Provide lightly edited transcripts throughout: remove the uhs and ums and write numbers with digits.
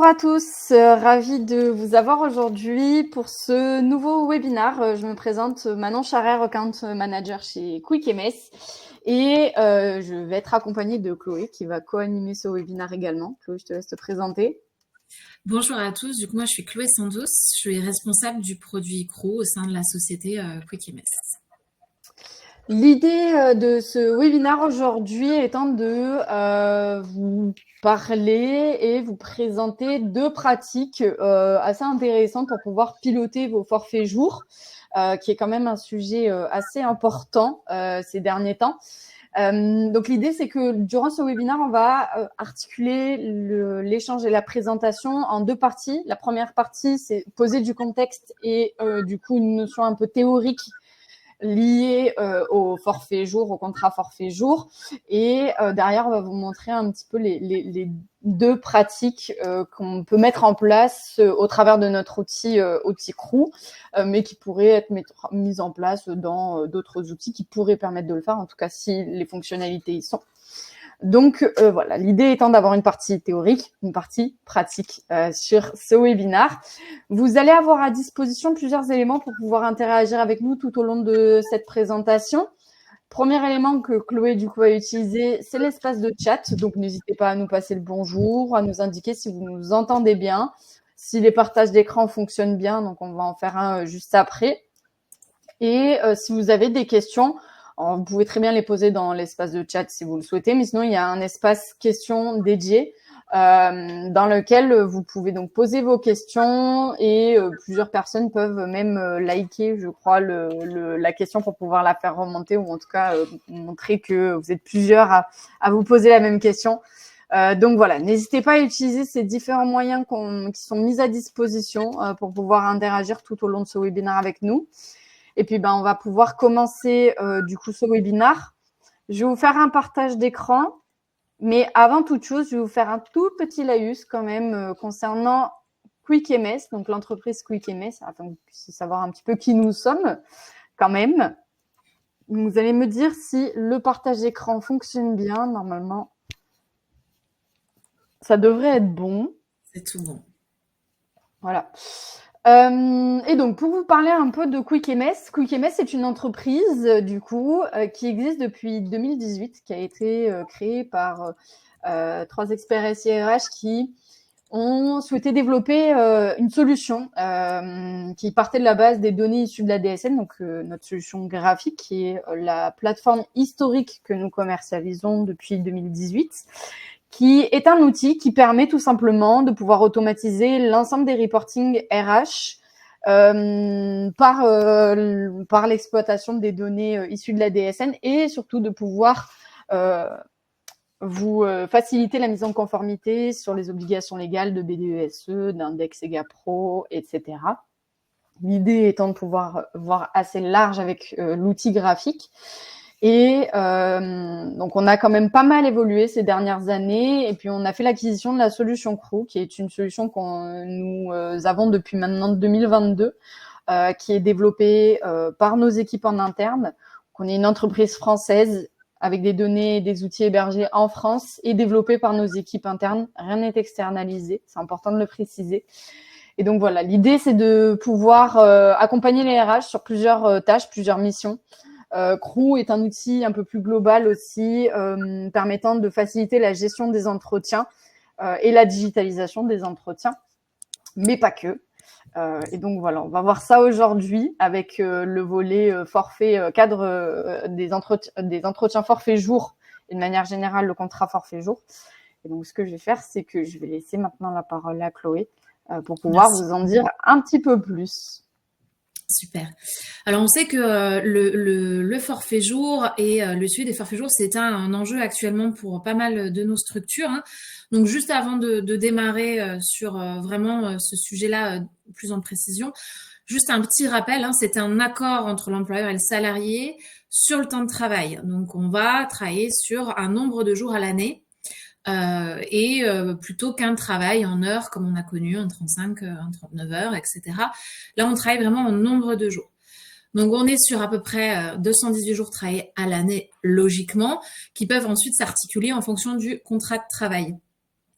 à tous, ravie de vous avoir aujourd'hui pour ce nouveau webinaire. Je me présente Manon Charret, Account Manager chez QuickMS et je vais être accompagnée de Chloé qui va co-animer ce webinaire également. Chloé, je te laisse te présenter. Bonjour à tous, du coup moi je suis Chloé Sandos, je suis responsable du produit Crew au sein de la société QuickMS. L'idée de ce webinaire aujourd'hui étant de vous parler et vous présenter deux pratiques assez intéressantes pour pouvoir piloter vos forfaits jours, qui est quand même un sujet assez important ces derniers temps. Donc l'idée, c'est que durant ce webinaire, on va articuler l'échange et la présentation en deux parties. La première partie, c'est poser du contexte et du coup une notion un peu théorique lié au forfait jour, au contrat forfait jour. Et derrière, on va vous montrer un petit peu les deux pratiques qu'on peut mettre en place au travers de notre outil Crew, mais qui pourraient être mises en place dans d'autres outils qui pourraient permettre de le faire, en tout cas si les fonctionnalités y sont. Donc voilà, l'idée étant d'avoir une partie théorique, une partie pratique sur ce webinaire. Vous allez avoir à disposition plusieurs éléments pour pouvoir interagir avec nous tout au long de cette présentation. Premier élément que Chloé du coup va utiliser, c'est l'espace de chat. Donc n'hésitez pas à nous passer le bonjour, à nous indiquer si vous nous entendez bien, si les partages d'écran fonctionnent bien. Donc on va en faire un juste après. Et si vous avez des questions, vous pouvez très bien les poser dans l'espace de chat si vous le souhaitez, mais sinon il y a un espace questions dédié dans lequel vous pouvez donc poser vos questions et plusieurs personnes peuvent même liker, je crois, la question pour pouvoir la faire remonter ou en tout cas montrer que vous êtes plusieurs à vous poser la même question. Donc voilà, n'hésitez pas à utiliser ces différents moyens qui sont mis à disposition pour pouvoir interagir tout au long de ce webinaire avec nous. Et puis, on va pouvoir commencer du coup ce webinaire. Je vais vous faire un partage d'écran. Mais avant toute chose, je vais vous faire un tout petit laïus quand même concernant QuickMS, donc l'entreprise QuickMS, afin que vous puissiez savoir un petit peu qui nous sommes quand même. Vous allez me dire si le partage d'écran fonctionne bien. Normalement, ça devrait être bon. C'est tout bon. Voilà. Et donc, pour vous parler un peu de QuickMS, QuickMS est une entreprise, du coup, qui existe depuis 2018, qui a été créée par 3 experts SIRH qui ont souhaité développer une solution qui partait de la base des données issues de la DSN, donc notre solution graphique, qui est la plateforme historique que nous commercialisons depuis 2018, qui est un outil qui permet tout simplement de pouvoir automatiser l'ensemble des reporting RH par l'exploitation des données issues de la DSN et surtout de pouvoir vous faciliter la mise en conformité sur les obligations légales de BDESE, d'Index EGAPRO, etc. L'idée étant de pouvoir voir assez large avec l'outil graphique. Et donc, on a quand même pas mal évolué ces dernières années. Et puis, on a fait l'acquisition de la solution Crew, qui est une solution que nous avons depuis maintenant 2022, qui est développée par nos équipes en interne. Donc, on est une entreprise française avec des données et des outils hébergés en France et développés par nos équipes internes. Rien n'est externalisé, c'est important de le préciser. Et donc voilà, l'idée c'est de pouvoir accompagner les RH sur plusieurs tâches, plusieurs missions. Crew est un outil un peu plus global aussi, permettant de faciliter la gestion des entretiens et la digitalisation des entretiens, mais pas que. Et donc voilà, on va voir ça aujourd'hui avec le volet forfait cadre des entretiens forfait jour et de manière générale le contrat forfait jour. Et donc ce que je vais faire, c'est que je vais laisser maintenant la parole à Chloé pour pouvoir vous en dire un petit peu plus. Super. Alors on sait que le forfait jour et le suivi des forfaits jours, c'est un enjeu actuellement pour pas mal de nos structures. Hein. Donc juste avant de démarrer sur vraiment ce sujet-là plus en précision, juste un petit rappel, hein, c'est un accord entre l'employeur et le salarié sur le temps de travail. Donc on va travailler sur un nombre de jours à l'année. Plutôt qu'un travail en heures comme on a connu, un 35, un 39 heures, etc. Là, on travaille vraiment en nombre de jours. Donc, on est sur à peu près 218 jours travaillés à l'année, logiquement, qui peuvent ensuite s'articuler en fonction du contrat de travail.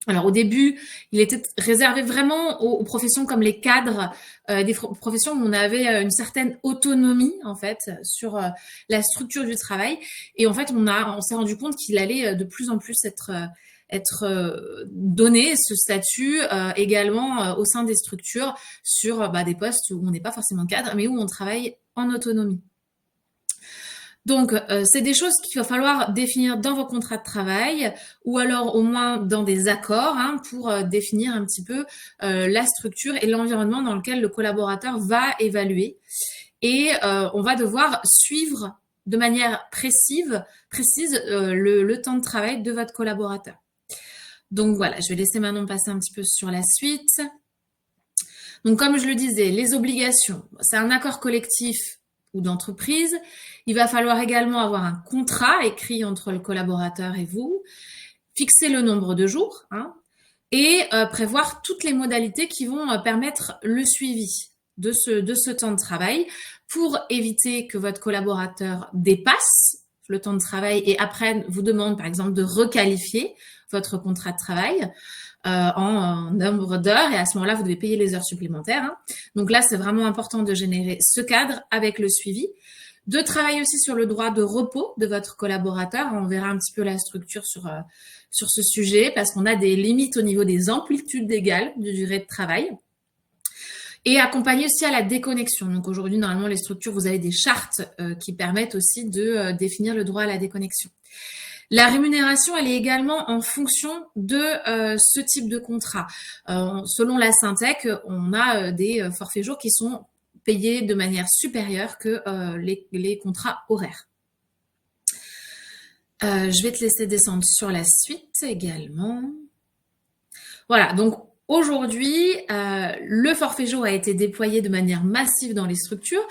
Alors au début, il était réservé vraiment aux professions comme les cadres, des professions où on avait une certaine autonomie en fait sur la structure du travail. Et en fait, on s'est rendu compte qu'il allait de plus en plus être donné ce statut également au sein des structures sur des postes où on n'est pas forcément cadre, mais où on travaille en autonomie. Donc, c'est des choses qu'il va falloir définir dans vos contrats de travail ou alors au moins dans des accords pour définir un petit peu la structure et l'environnement dans lequel le collaborateur va évaluer. Et on va devoir suivre de manière précise le temps de travail de votre collaborateur. Donc voilà, je vais laisser maintenant passer un petit peu sur la suite. Donc comme je le disais, les obligations, c'est un accord collectif ou d'entreprise. Il va falloir également avoir un contrat écrit entre le collaborateur et vous, fixer le nombre de jours et prévoir toutes les modalités qui vont permettre le suivi de ce temps de travail pour éviter que votre collaborateur dépasse le temps de travail et après vous demande par exemple de requalifier votre contrat de travail en nombre d'heures et à ce moment-là, vous devez payer les heures supplémentaires. Donc là, c'est vraiment important de générer ce cadre avec le suivi, de travailler aussi sur le droit de repos de votre collaborateur. On verra un petit peu la structure sur ce sujet parce qu'on a des limites au niveau des amplitudes égales de durée de travail. Et accompagner aussi à la déconnexion. Donc aujourd'hui, normalement, les structures, vous avez des chartes qui permettent aussi de définir le droit à la déconnexion. La rémunération, elle est également en fonction de ce type de contrat. Selon la Syntec, on a des forfaits jours qui sont payés de manière supérieure que les contrats horaires. Je vais te laisser descendre sur la suite également. Voilà, donc aujourd'hui, le forfait jour a été déployé de manière massive dans les structures.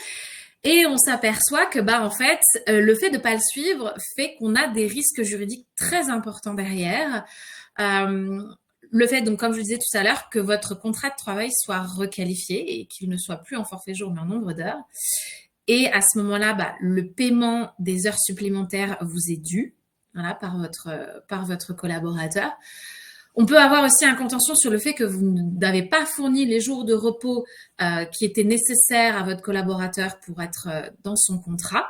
Et on s'aperçoit que, en fait, le fait de ne pas le suivre fait qu'on a des risques juridiques très importants derrière. Le fait, donc, comme je le disais tout à l'heure, que votre contrat de travail soit requalifié et qu'il ne soit plus en forfait jour, mais en nombre d'heures. Et à ce moment-là, le paiement des heures supplémentaires vous est dû, voilà, par votre collaborateur. On peut avoir aussi un contentieux sur le fait que vous n'avez pas fourni les jours de repos qui étaient nécessaires à votre collaborateur pour être dans son contrat.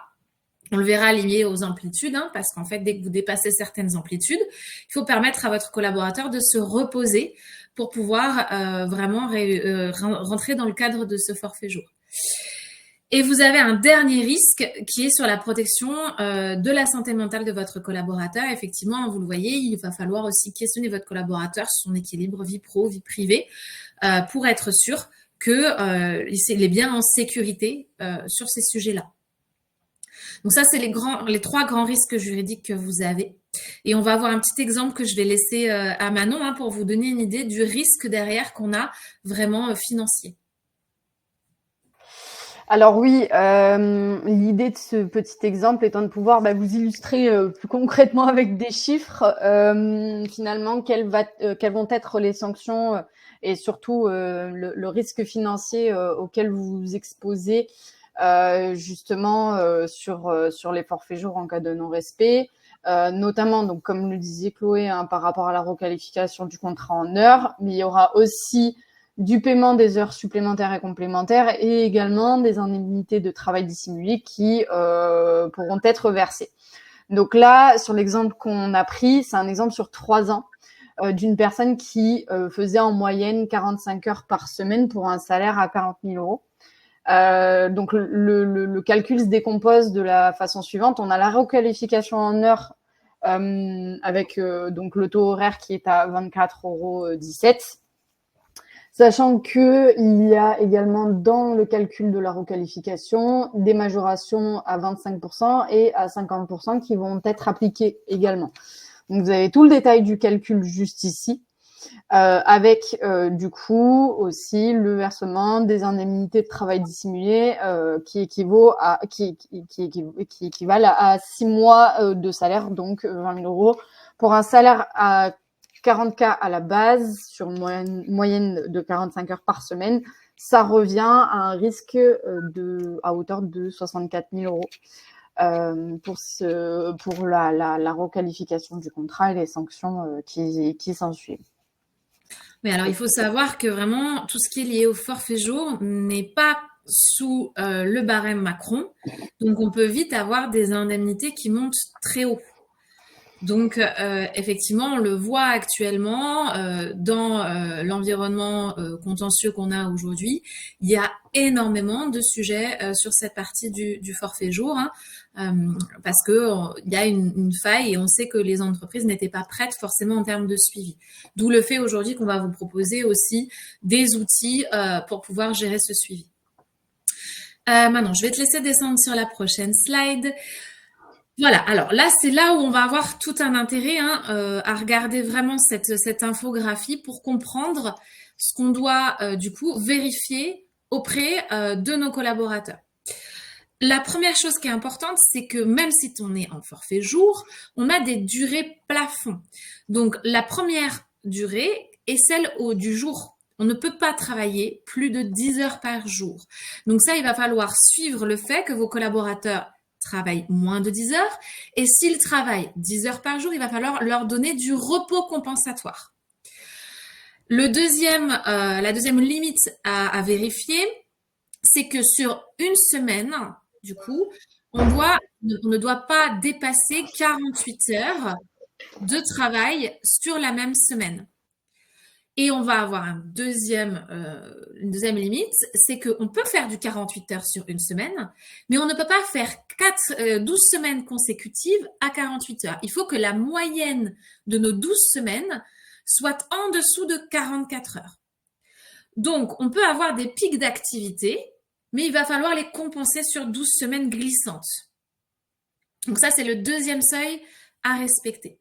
On le verra lié aux amplitudes, parce qu'en fait, dès que vous dépassez certaines amplitudes, il faut permettre à votre collaborateur de se reposer pour pouvoir vraiment rentrer dans le cadre de ce forfait jour. Et vous avez un dernier risque qui est sur la protection de la santé mentale de votre collaborateur. Effectivement, vous le voyez, il va falloir aussi questionner votre collaborateur sur son équilibre vie pro, vie privée, pour être sûr qu'il est bien en sécurité sur ces sujets-là. Donc ça, c'est les trois grands risques juridiques que vous avez. Et on va avoir un petit exemple que je vais laisser à Manon pour vous donner une idée du risque derrière qu'on a vraiment financier. Alors oui, l'idée de ce petit exemple étant de pouvoir vous illustrer plus concrètement avec des chiffres, finalement, quelles vont être les sanctions et surtout le risque financier auquel vous vous exposez justement sur les forfaits jours en cas de non-respect. Notamment, donc, comme le disait Chloé, par rapport à la requalification du contrat en heures, mais il y aura aussi du paiement des heures supplémentaires et complémentaires et également des indemnités de travail dissimulé qui pourront être versées. Donc là, sur l'exemple qu'on a pris, c'est un exemple sur 3 ans d'une personne qui faisait en moyenne 45 heures par semaine pour un salaire à 40 000 euros. Donc le calcul se décompose de la façon suivante. On a la requalification en heures avec donc le taux horaire qui est à 24,17 €. Sachant qu'il y a également dans le calcul de la requalification des majorations à 25% et à 50% qui vont être appliquées également. Donc vous avez tout le détail du calcul juste ici, avec du coup aussi le versement des indemnités de travail dissimulé qui équivalent à 6 mois de salaire, donc 20 000 € pour un salaire à 40 000 à la base, sur une moyenne de 45 heures par semaine, ça revient à un risque à hauteur de 64 000 € pour la requalification du contrat et les sanctions qui s'ensuivent. Mais alors, il faut savoir que vraiment, tout ce qui est lié au forfait jour n'est pas sous le barème Macron. Donc, on peut vite avoir des indemnités qui montent très haut. Donc, effectivement, on le voit actuellement dans l'environnement contentieux qu'on a aujourd'hui. Il y a énormément de sujets sur cette partie du forfait jour, hein, parce que il y a une faille et on sait que les entreprises n'étaient pas prêtes forcément en termes de suivi. D'où le fait aujourd'hui qu'on va vous proposer aussi des outils pour pouvoir gérer ce suivi. Maintenant, je vais te laisser descendre sur la prochaine slide. Voilà, alors là, c'est là où on va avoir tout un intérêt hein, à regarder vraiment cette infographie pour comprendre ce qu'on doit du coup vérifier auprès de nos collaborateurs. La première chose qui est importante, c'est que même si on est en forfait jour, on a des durées plafond. Donc la première durée est celle du jour. On ne peut pas travailler plus de 10 heures par jour. Donc ça, il va falloir suivre le fait que vos collaborateurs travaillent moins de 10 heures. Et s'ils travaillent 10 heures par jour, il va falloir leur donner du repos compensatoire. La deuxième limite à vérifier, c'est que sur une semaine, du coup, on ne doit pas dépasser 48 heures de travail sur la même semaine. Et on va avoir une deuxième limite, c'est qu'on peut faire du 48 heures sur une semaine, mais on ne peut pas faire 12 semaines consécutives à 48 heures. Il faut que la moyenne de nos 12 semaines soit en dessous de 44 heures. Donc, on peut avoir des pics d'activité, mais il va falloir les compenser sur 12 semaines glissantes. Donc ça, c'est le deuxième seuil à respecter.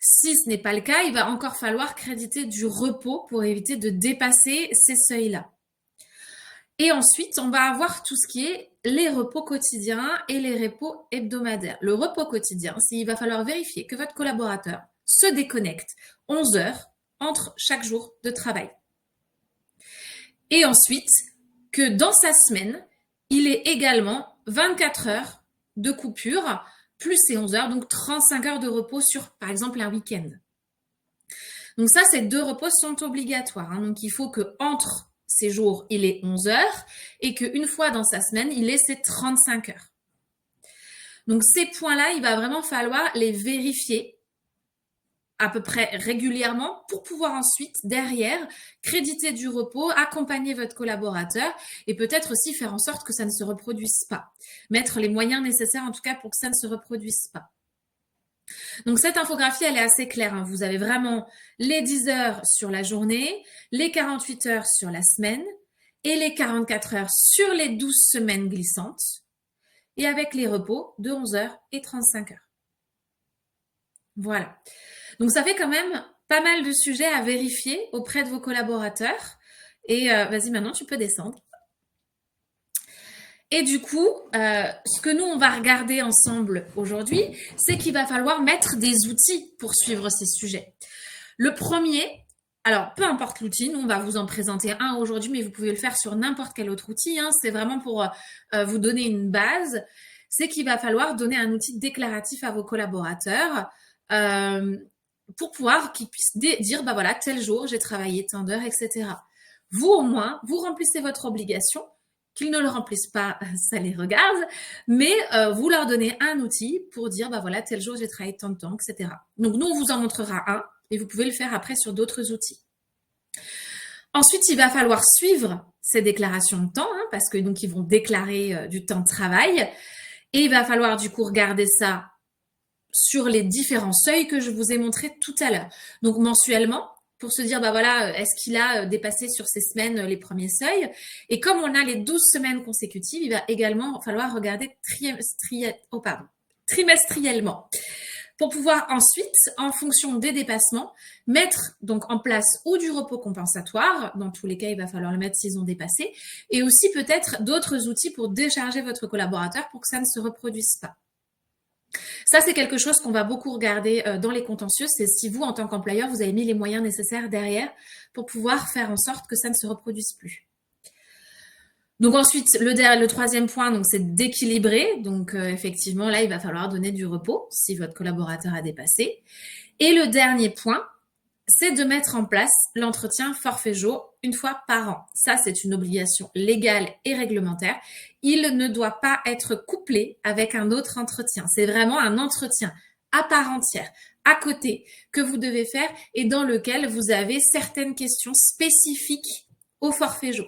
Si ce n'est pas le cas, il va encore falloir créditer du repos pour éviter de dépasser ces seuils-là. Et ensuite, on va avoir tout ce qui est les repos quotidiens et les repos hebdomadaires. Le repos quotidien, c'est qu'il va falloir vérifier que votre collaborateur se déconnecte 11 heures entre chaque jour de travail. Et ensuite, que dans sa semaine, il ait également 24 heures de coupure, plus ces 11 heures, donc 35 heures de repos sur, par exemple, un week-end. Donc ça, ces 2 repos sont obligatoires. Hein. Donc il faut qu'entre ces jours, il ait 11 heures et qu'une fois dans sa semaine, il ait ses 35 heures. Donc ces points-là, il va vraiment falloir les vérifier à peu près régulièrement pour pouvoir ensuite, derrière, créditer du repos, accompagner votre collaborateur et peut-être aussi faire en sorte que ça ne se reproduise pas. Mettre les moyens nécessaires, en tout cas, pour que ça ne se reproduise pas. Donc, cette infographie, elle est assez claire. Hein. Vous avez vraiment les 10 heures sur la journée, les 48 heures sur la semaine et les 44 heures sur les 12 semaines glissantes et avec les repos de 11 heures et 35 heures. Voilà. Donc, ça fait quand même pas mal de sujets à vérifier auprès de vos collaborateurs. Et vas-y, maintenant, tu peux descendre. Et du coup, ce que nous, on va regarder ensemble aujourd'hui, c'est qu'il va falloir mettre des outils pour suivre ces sujets. Le premier, alors peu importe l'outil, nous, on va vous en présenter un aujourd'hui, mais vous pouvez le faire sur n'importe quel autre outil. Hein, c'est vraiment pour vous donner une base. C'est qu'il va falloir donner un outil déclaratif à vos collaborateurs pour pouvoir qu'ils puissent dire, bah voilà, tel jour, j'ai travaillé tant d'heures, etc. Vous, au moins, vous remplissez votre obligation. Qu'ils ne le remplissent pas, ça les regarde, mais vous leur donnez un outil pour dire, bah voilà, tel jour, j'ai travaillé tant de temps, etc. Donc, nous, on vous en montrera un et vous pouvez le faire après sur d'autres outils. Ensuite, il va falloir suivre ces déclarations de temps, hein, parce que donc ils vont déclarer du temps de travail et il va falloir du coup regarder ça sur les différents seuils que je vous ai montrés tout à l'heure. Donc, mensuellement, pour se dire, bah voilà, est-ce qu'il a dépassé sur ces semaines les premiers seuils? Et comme on a les 12 semaines consécutives, il va également falloir regarder trimestriellement. Pour pouvoir ensuite, en fonction des dépassements, mettre donc en place ou du repos compensatoire, dans tous les cas, il va falloir le mettre s'ils ont dépassé, et aussi peut-être d'autres outils pour décharger votre collaborateur pour que ça ne se reproduise pas. Ça, c'est quelque chose qu'on va beaucoup regarder dans les contentieux, c'est si vous, en tant qu'employeur, vous avez mis les moyens nécessaires derrière pour pouvoir faire en sorte que ça ne se reproduise plus. Donc ensuite, le troisième point, donc c'est d'équilibrer. Donc effectivement, là, il va falloir donner du repos si votre collaborateur a dépassé. Et le dernier point, c'est de mettre en place l'entretien forfait jour une fois par an. Ça, c'est une obligation légale et réglementaire. Il ne doit pas être couplé avec un autre entretien. C'est vraiment un entretien à part entière, à côté, que vous devez faire et dans lequel vous avez certaines questions spécifiques au forfait jour.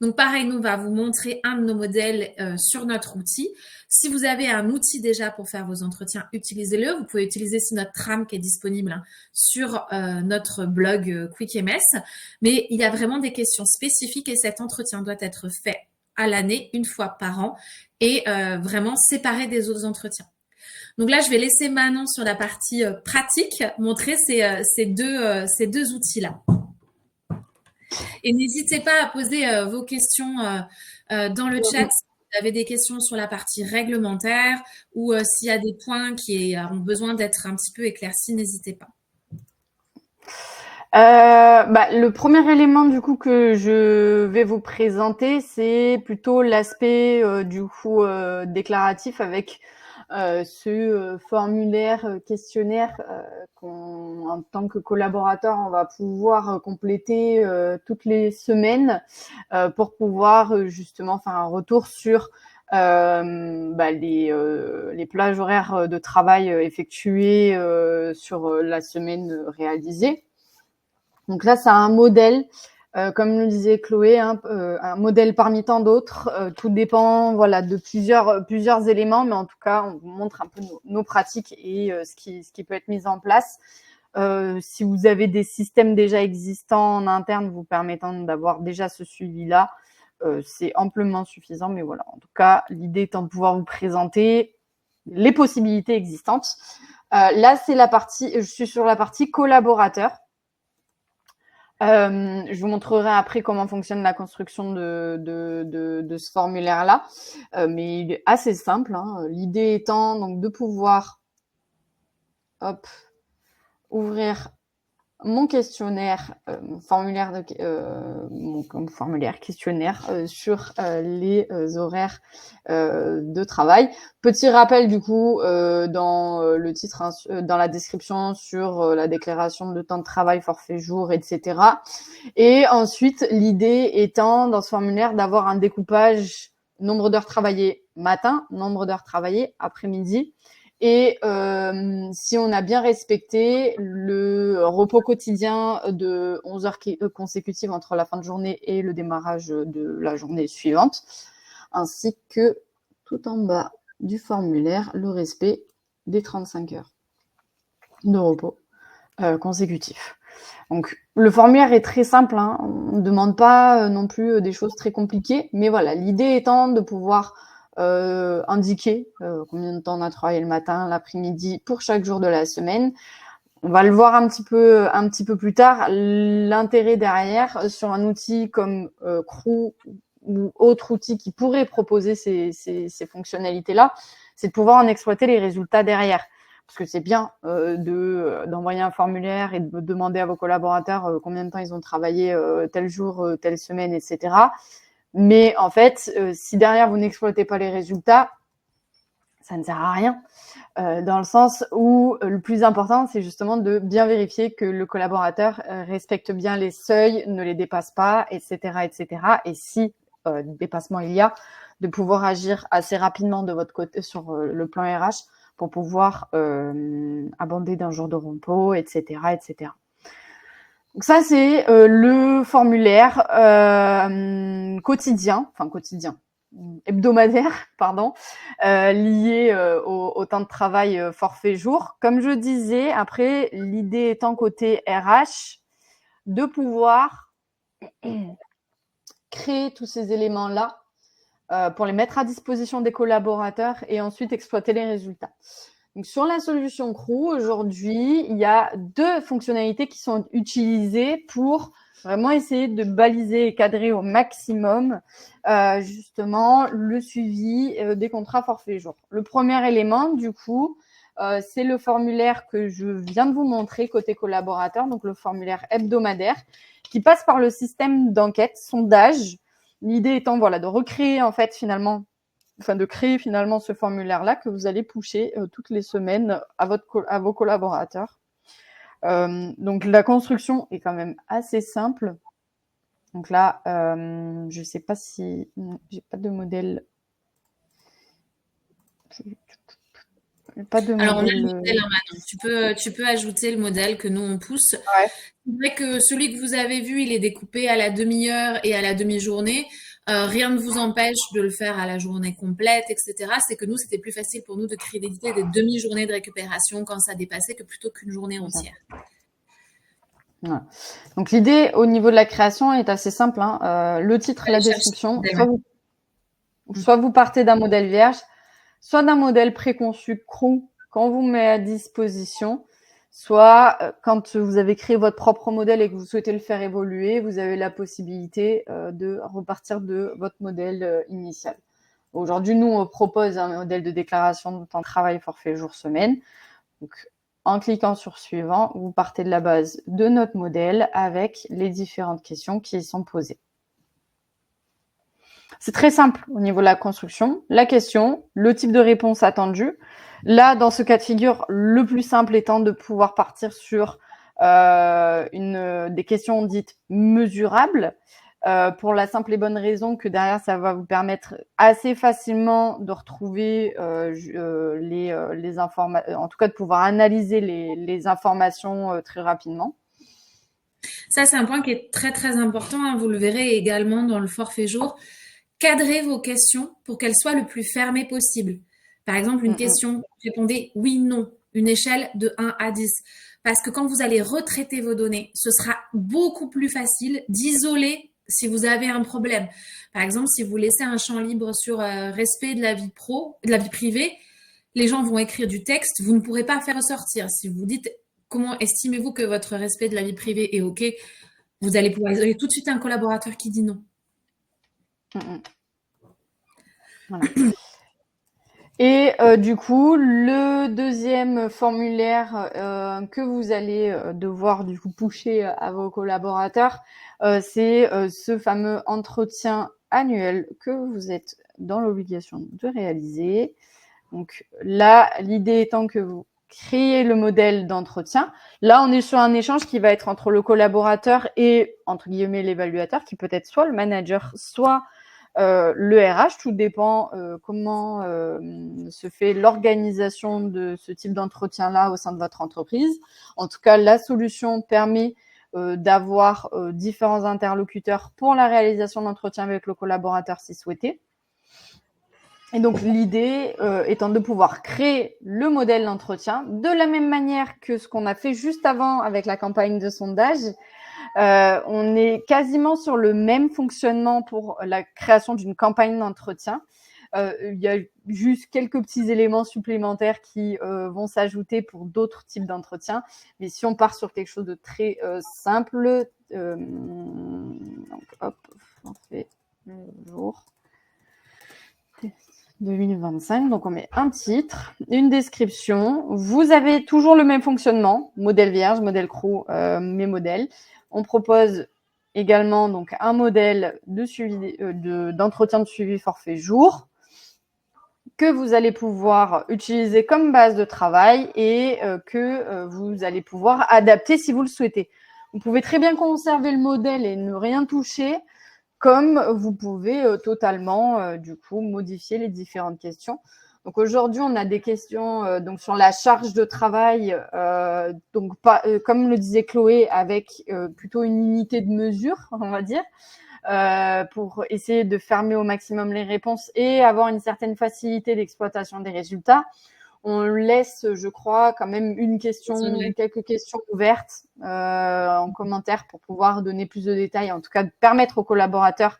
Donc pareil, nous, on va vous montrer un de nos modèles sur notre outil. Si vous avez un outil déjà pour faire vos entretiens, utilisez-le. Vous pouvez utiliser aussi notre trame qui est disponible sur notre blog QuickMS. Mais il y a vraiment des questions spécifiques et cet entretien doit être fait à l'année, une fois par an, et vraiment séparé des autres entretiens. Donc là, je vais laisser Manon sur la partie pratique montrer ces deux outils-là. Et n'hésitez pas à poser vos questions dans le chat si vous avez des questions sur la partie réglementaire ou s'il y a des points qui ont besoin d'être un petit peu éclaircis, n'hésitez pas. Le premier élément du coup que je vais vous présenter, c'est plutôt l'aspect déclaratif avec ce formulaire questionnaire qu'on, en tant que collaborateur, on va pouvoir compléter toutes les semaines pour pouvoir justement faire un retour sur les plages horaires de travail effectuées sur la semaine réalisée. Donc là, c'est un modèle, comme le disait Chloé, un modèle parmi tant d'autres. Tout dépend, voilà, de plusieurs éléments, mais en tout cas, on vous montre un peu nos pratiques et ce qui peut être mis en place. Si vous avez des systèmes déjà existants en interne vous permettant d'avoir déjà ce suivi-là, c'est amplement suffisant. Mais voilà, en tout cas, l'idée étant de pouvoir vous présenter les possibilités existantes. Là, je suis sur la partie collaborateur. Je vous montrerai après comment fonctionne la construction de ce formulaire-là, mais il est assez simple. L'idée étant donc de pouvoir ouvrir mon questionnaire, mon formulaire questionnaire sur les horaires de travail. Petit rappel du coup dans le titre, dans la description sur la déclaration de temps de travail, forfait jour, etc. Et ensuite, l'idée étant dans ce formulaire d'avoir un découpage nombre d'heures travaillées matin, nombre d'heures travaillées après-midi. Et si on a bien respecté le repos quotidien de 11 heures consécutives entre la fin de journée et le démarrage de la journée suivante, ainsi que tout en bas du formulaire, le respect des 35 heures de repos consécutifs. Donc, le formulaire est très simple, on ne demande pas non plus des choses très compliquées, mais voilà, l'idée étant de pouvoir indiquer combien de temps on a travaillé le matin, l'après-midi pour chaque jour de la semaine. On va le voir un petit peu plus tard. L'intérêt derrière sur un outil comme Crew ou autre outil qui pourrait proposer ces fonctionnalités-là, c'est de pouvoir en exploiter les résultats derrière. Parce que c'est bien d'envoyer un formulaire et de demander à vos collaborateurs combien de temps ils ont travaillé tel jour, telle semaine, etc. Mais en fait, si derrière vous n'exploitez pas les résultats, ça ne sert à rien. Dans le sens où le plus important, c'est justement de bien vérifier que le collaborateur respecte bien les seuils, ne les dépasse pas, etc., etc. Et si dépassement il y a, de pouvoir agir assez rapidement de votre côté sur le plan RH pour pouvoir abonder d'un jour de repos, etc., etc. Donc ça, c'est le formulaire hebdomadaire, pardon, lié au temps de travail forfait jour. Comme je disais, après, l'idée étant côté RH, de pouvoir créer tous ces éléments-là pour les mettre à disposition des collaborateurs et ensuite exploiter les résultats. Donc, sur la solution Crew, aujourd'hui, il y a 2 fonctionnalités qui sont utilisées pour vraiment essayer de baliser et cadrer au maximum justement le suivi des contrats forfait jour. Le premier élément, du coup, c'est le formulaire que je viens de vous montrer côté collaborateur, donc le formulaire hebdomadaire, qui passe par le système d'enquête, sondage. L'idée étant de recréer en fait de créer finalement ce formulaire-là que vous allez pusher toutes les semaines à vos collaborateurs. Donc, la construction est quand même assez simple. Donc là, je ne sais pas si... J'ai pas de modèle. Pas de Alors, on a modèle. le modèle, hein, Manon. Tu peux ajouter le modèle que nous, on pousse. Ouais. C'est vrai que celui que vous avez vu, il est découpé à la demi-heure et à la demi-journée. Rien ne vous empêche de le faire à la journée complète, etc. C'est que nous, c'était plus facile pour nous de créditer des demi-journées de récupération quand ça dépassait que plutôt qu'une journée entière. Voilà. Donc, l'idée au niveau de la création est assez simple. Hein. Le titre, la description. Soit vous partez d'un modèle vierge, soit d'un modèle préconçu crew qu'on vous met à disposition, soit quand vous avez créé votre propre modèle et que vous souhaitez le faire évoluer, vous avez la possibilité de repartir de votre modèle initial. Aujourd'hui, nous, on propose un modèle de déclaration de temps de travail forfait jour semaine. Donc, en cliquant sur suivant, vous partez de la base de notre modèle avec les différentes questions qui y sont posées. C'est très simple au niveau de la construction. La question, le type de réponse attendue. Là, dans ce cas de figure, le plus simple étant de pouvoir partir sur des questions dites mesurables, pour la simple et bonne raison que derrière, ça va vous permettre assez facilement de retrouver les informations, en tout cas de pouvoir analyser les informations très rapidement. Ça, c'est un point qui est très, très important. Hein. Vous le verrez également dans le forfait jour. Cadrez vos questions pour qu'elles soient le plus fermées possible. Par exemple, une question, répondez oui, non, une échelle de 1 à 10. Parce que quand vous allez retraiter vos données, ce sera beaucoup plus facile d'isoler si vous avez un problème. Par exemple, si vous laissez un champ libre sur respect de la vie de la vie privée, les gens vont écrire du texte, vous ne pourrez pas faire ressortir. Si vous dites comment estimez-vous que votre respect de la vie privée est OK, vous allez pouvoir isoler tout de suite un collaborateur qui dit non. Voilà. Et du coup, le deuxième formulaire que vous allez devoir du coup pusher à vos collaborateurs, c'est ce fameux entretien annuel que vous êtes dans l'obligation de réaliser. Donc là, l'idée étant que vous créez le modèle d'entretien. Là, on est sur un échange qui va être entre le collaborateur et, entre guillemets, l'évaluateur, qui peut être soit le manager, soit le RH. Tout dépend comment se fait l'organisation de ce type d'entretien-là au sein de votre entreprise. En tout cas, la solution permet d'avoir différents interlocuteurs pour la réalisation d'entretien avec le collaborateur si souhaité. Et donc, l'idée étant de pouvoir créer le modèle d'entretien de la même manière que ce qu'on a fait juste avant avec la campagne de sondage. On est quasiment sur le même fonctionnement pour la création d'une campagne d'entretien. Il y a juste quelques petits éléments supplémentaires qui vont s'ajouter pour d'autres types d'entretiens. Mais si on part sur quelque chose de très simple, donc hop, on fait le jour 2025. Donc, on met un titre, une description. Vous avez toujours le même fonctionnement, modèle vierge, modèle crew, mes modèles. On propose également donc un modèle de suivi, d'entretien de suivi forfait jour que vous allez pouvoir utiliser comme base de travail et que vous allez pouvoir adapter si vous le souhaitez. Vous pouvez très bien conserver le modèle et ne rien toucher, comme vous pouvez totalement du coup modifier les différentes questions. Donc aujourd'hui, on a des questions donc sur la charge de travail, donc pas, comme le disait Chloé, avec plutôt une unité de mesure, on va dire, pour essayer de fermer au maximum les réponses et avoir une certaine facilité d'exploitation des résultats. On laisse, je crois, quand même une question ou quelques questions ouvertes en commentaire pour pouvoir donner plus de détails, en tout cas permettre aux collaborateurs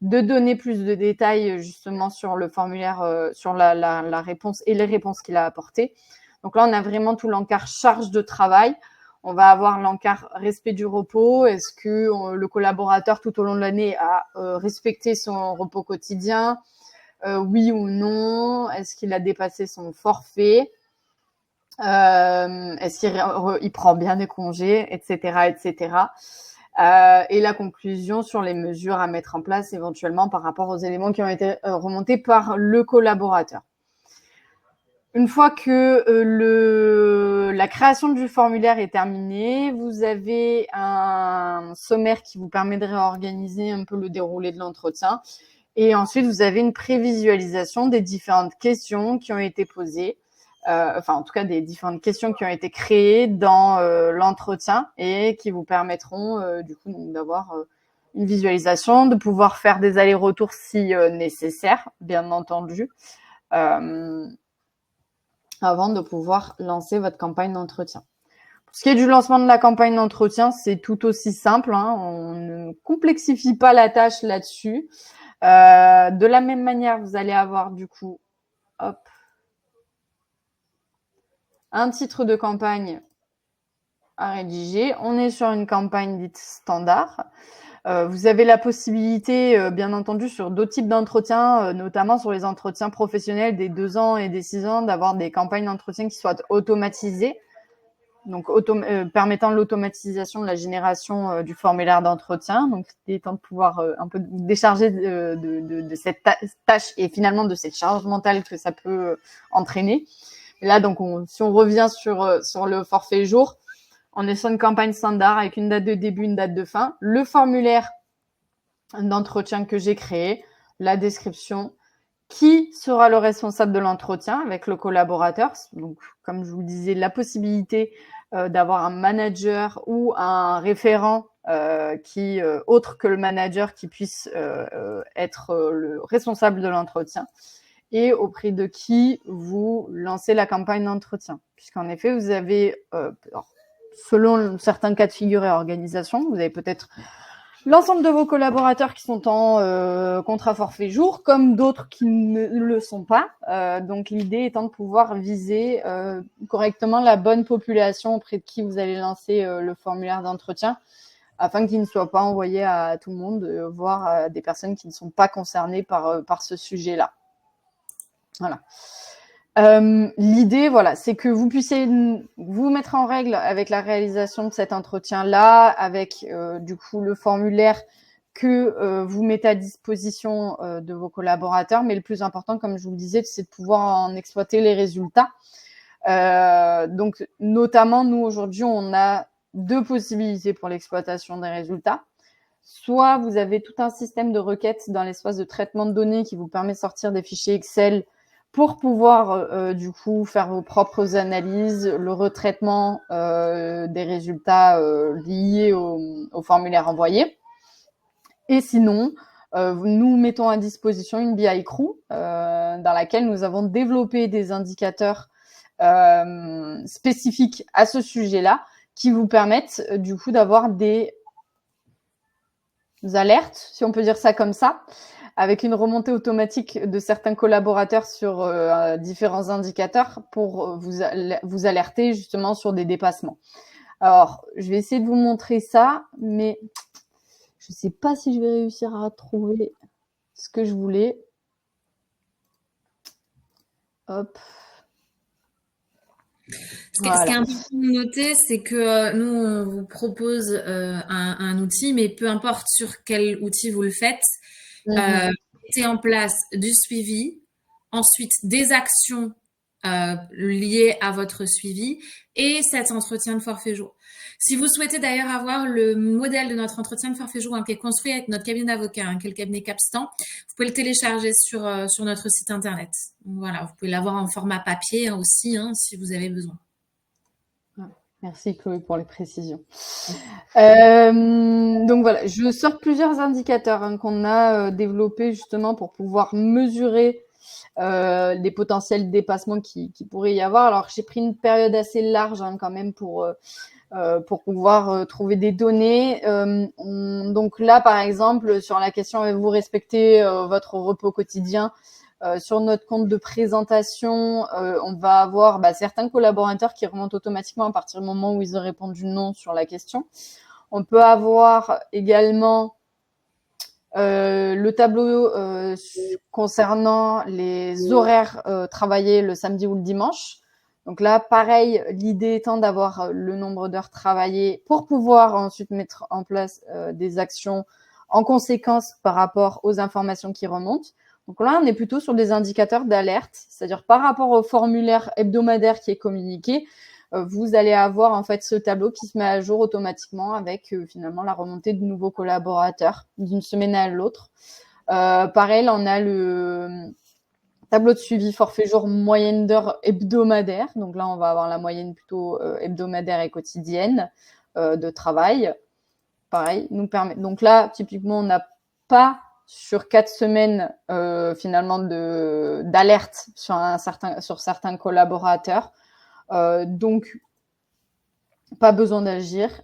de donner plus de détails justement sur le formulaire, sur la réponse et les réponses qu'il a apportées. Donc là, on a vraiment tout l'encart charge de travail. On va avoir l'encart respect du repos. Est-ce que le collaborateur tout au long de l'année a respecté son repos quotidien ? Oui ou non? Est-ce qu'il a dépassé son forfait? Est-ce qu'il prend bien des congés, etc., etc. Et la conclusion sur les mesures à mettre en place éventuellement par rapport aux éléments qui ont été remontés par le collaborateur. Une fois que la création du formulaire est terminée, vous avez un sommaire qui vous permet de réorganiser un peu le déroulé de l'entretien. Et ensuite, vous avez une prévisualisation des différentes questions qui ont été posées, enfin en tout cas des différentes questions qui ont été créées dans l'entretien et qui vous permettront du coup donc, d'avoir une visualisation, de pouvoir faire des allers-retours si nécessaire, bien entendu. Avant de pouvoir lancer votre campagne d'entretien. Pour ce qui est du lancement de la campagne d'entretien, c'est tout aussi simple. Hein. On ne complexifie pas la tâche là-dessus. De la même manière, vous allez avoir du coup hop, un titre de campagne à rédiger. On est sur une campagne dite standard. Vous avez la possibilité, bien entendu, sur d'autres types d'entretiens, notamment sur les entretiens professionnels des 2 ans et des 6 ans, d'avoir des campagnes d'entretien qui soient automatisées, donc permettant l'automatisation de la génération du formulaire d'entretien. Donc, il est temps de pouvoir un peu vous décharger de cette tâche et finalement de cette charge mentale que ça peut entraîner. Et là, donc, si on revient sur le forfait jour, on est sur une campagne standard avec une date de début, une date de fin, le formulaire d'entretien que j'ai créé, la description, qui sera le responsable de l'entretien avec le collaborateur. Donc, comme je vous le disais, la possibilité d'avoir un manager ou un référent autre que le manager, qui puisse être le responsable de l'entretien et auprès de qui vous lancez la campagne d'entretien. Puisqu'en effet, vous avez, selon certains cas de figure et organisation, vous avez peut-être l'ensemble de vos collaborateurs qui sont en contrat forfait jour, comme d'autres qui ne le sont pas. Donc, l'idée étant de pouvoir viser correctement la bonne population auprès de qui vous allez lancer le formulaire d'entretien, afin qu'il ne soit pas envoyé à tout le monde, voire à des personnes qui ne sont pas concernées par ce sujet-là. Voilà. L'idée, voilà, c'est que vous puissiez vous mettre en règle avec la réalisation de cet entretien-là, avec du coup le formulaire que vous mettez à disposition de vos collaborateurs. Mais le plus important, comme je vous le disais, c'est de pouvoir en exploiter les résultats. Donc, notamment, nous, aujourd'hui, on a 2 possibilités pour l'exploitation des résultats. Soit vous avez tout un système de requêtes dans l'espace de traitement de données qui vous permet de sortir des fichiers Excel pour pouvoir du coup faire vos propres analyses, le retraitement des résultats liés au formulaire envoyé. Et sinon, nous mettons à disposition une BI Crew dans laquelle nous avons développé des indicateurs spécifiques à ce sujet-là qui vous permettent du coup d'avoir des alertes, si on peut dire ça comme ça, avec une remontée automatique de certains collaborateurs sur différents indicateurs pour vous alerter justement sur des dépassements. Alors, je vais essayer de vous montrer ça, mais je ne sais pas si je vais réussir à trouver ce que je voulais. Hop. Ce qui est important de noter, c'est que nous, on vous propose un outil, mais peu importe sur quel outil vous le faites, mettez en place du suivi, ensuite des actions liées à votre suivi et cet entretien de forfait jour. Si vous souhaitez d'ailleurs avoir le modèle de notre entretien de forfait jour qui est construit avec notre cabinet d'avocat, qui est le cabinet Capstan, vous pouvez le télécharger sur notre site internet. Donc, voilà, vous pouvez l'avoir en format papier aussi, si vous avez besoin. Merci Chloé pour les précisions. Donc voilà, je sors plusieurs indicateurs qu'on a développés justement pour pouvoir mesurer les potentiels dépassements qui pourraient y avoir. Alors j'ai pris une période assez large quand même pour pouvoir trouver des données. Donc là, par exemple, sur la question avez-vous respecté votre repos quotidien, sur notre compte de présentation, on va avoir certains collaborateurs qui remontent automatiquement à partir du moment où ils ont répondu non sur la question. On peut avoir également le tableau concernant les horaires travaillés le samedi ou le dimanche. Donc là, pareil, l'idée étant d'avoir le nombre d'heures travaillées pour pouvoir ensuite mettre en place des actions en conséquence par rapport aux informations qui remontent. Donc là, on est plutôt sur des indicateurs d'alerte, c'est-à-dire par rapport au formulaire hebdomadaire qui est communiqué, vous allez avoir en fait ce tableau qui se met à jour automatiquement avec finalement la remontée de nouveaux collaborateurs d'une semaine à l'autre. Pareil, là, on a le tableau de suivi forfait jour moyenne d'heures hebdomadaire. Donc là, on va avoir la moyenne plutôt hebdomadaire et quotidienne de travail. Pareil, nous permet. Donc là, typiquement, on n'a pas sur 4 semaines finalement d'alerte sur certains collaborateurs. Donc, pas besoin d'agir.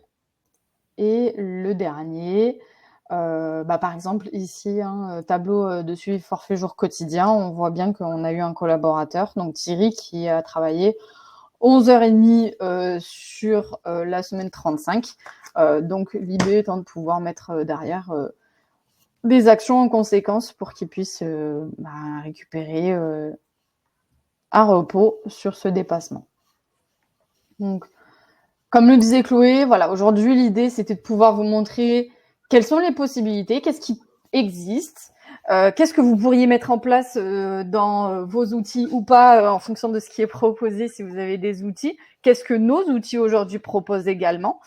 Et le dernier, par exemple, ici, tableau de suivi forfait jour quotidien, on voit bien qu'on a eu un collaborateur, donc Thierry, qui a travaillé 11h30 sur la semaine 35. Donc, l'idée étant de pouvoir mettre derrière des actions en conséquence pour qu'il puisse récupérer un repos sur ce dépassement. Donc, comme le disait Chloé, voilà, aujourd'hui, l'idée, c'était de pouvoir vous montrer quelles sont les possibilités, qu'est-ce qui existe, qu'est-ce que vous pourriez mettre en place dans vos outils ou pas, en fonction de ce qui est proposé, si vous avez des outils. Qu'est-ce que nos outils aujourd'hui proposent également,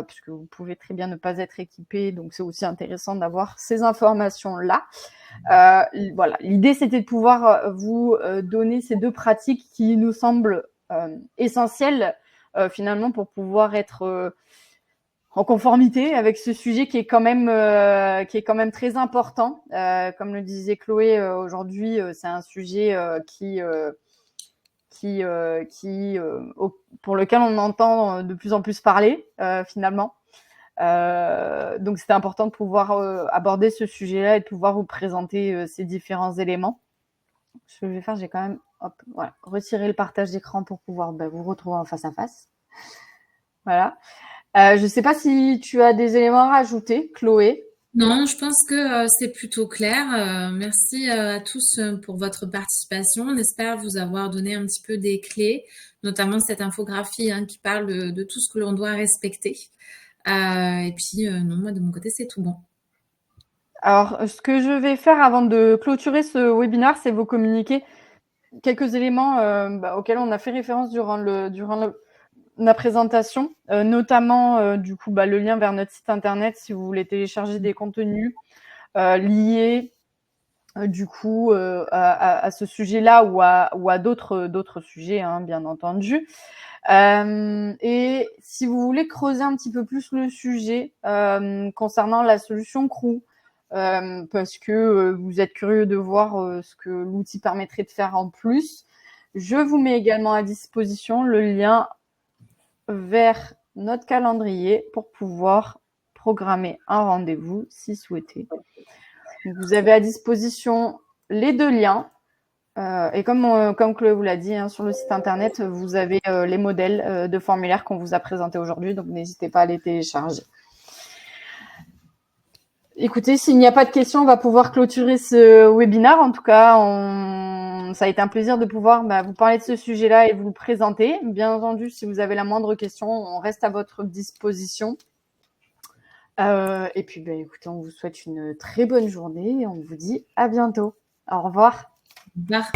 puisque vous pouvez très bien ne pas être équipé, donc c'est aussi intéressant d'avoir ces informations-là. Voilà, l'idée, c'était de pouvoir vous donner ces 2 pratiques qui nous semblent essentielles finalement pour pouvoir être en conformité avec ce sujet qui est quand même très important. Comme le disait Chloé, aujourd'hui, c'est un sujet pour lequel on entend de plus en plus parler finalement. Donc c'était important de pouvoir aborder ce sujet-là et de pouvoir vous présenter ces différents éléments. Ce que je vais faire, j'ai quand même retirer le partage d'écran pour pouvoir vous retrouver en face à face. Voilà. Je ne sais pas si tu as des éléments à rajouter, Chloé. Non, je pense que c'est plutôt clair. Merci à tous pour votre participation. On espère vous avoir donné un petit peu des clés, notamment cette infographie qui parle de tout ce que l'on doit respecter. Et puis, non, moi, de mon côté, c'est tout bon. Alors, ce que je vais faire avant de clôturer ce webinaire, c'est vous communiquer quelques éléments auxquels on a fait référence durant la présentation, notamment du coup le lien vers notre site internet si vous voulez télécharger des contenus liés du coup à ce sujet-là ou à d'autres sujets, bien entendu. Et si vous voulez creuser un petit peu plus le sujet concernant la solution Crew, parce que vous êtes curieux de voir ce que l'outil permettrait de faire en plus, je vous mets également à disposition le lien vers notre calendrier pour pouvoir programmer un rendez-vous si souhaité. Donc, vous avez à disposition les 2 liens. Et comme Chloé vous l'a dit, sur le site internet, vous avez les modèles de formulaires qu'on vous a présentés aujourd'hui, donc n'hésitez pas à les télécharger. Écoutez, s'il n'y a pas de questions, on va pouvoir clôturer ce webinaire. En tout cas, ça a été un plaisir de pouvoir vous parler de ce sujet-là et vous le présenter. Bien entendu, si vous avez la moindre question, on reste à votre disposition. Et puis, écoutez, on vous souhaite une très bonne journée et on vous dit à bientôt. Au revoir. Au revoir.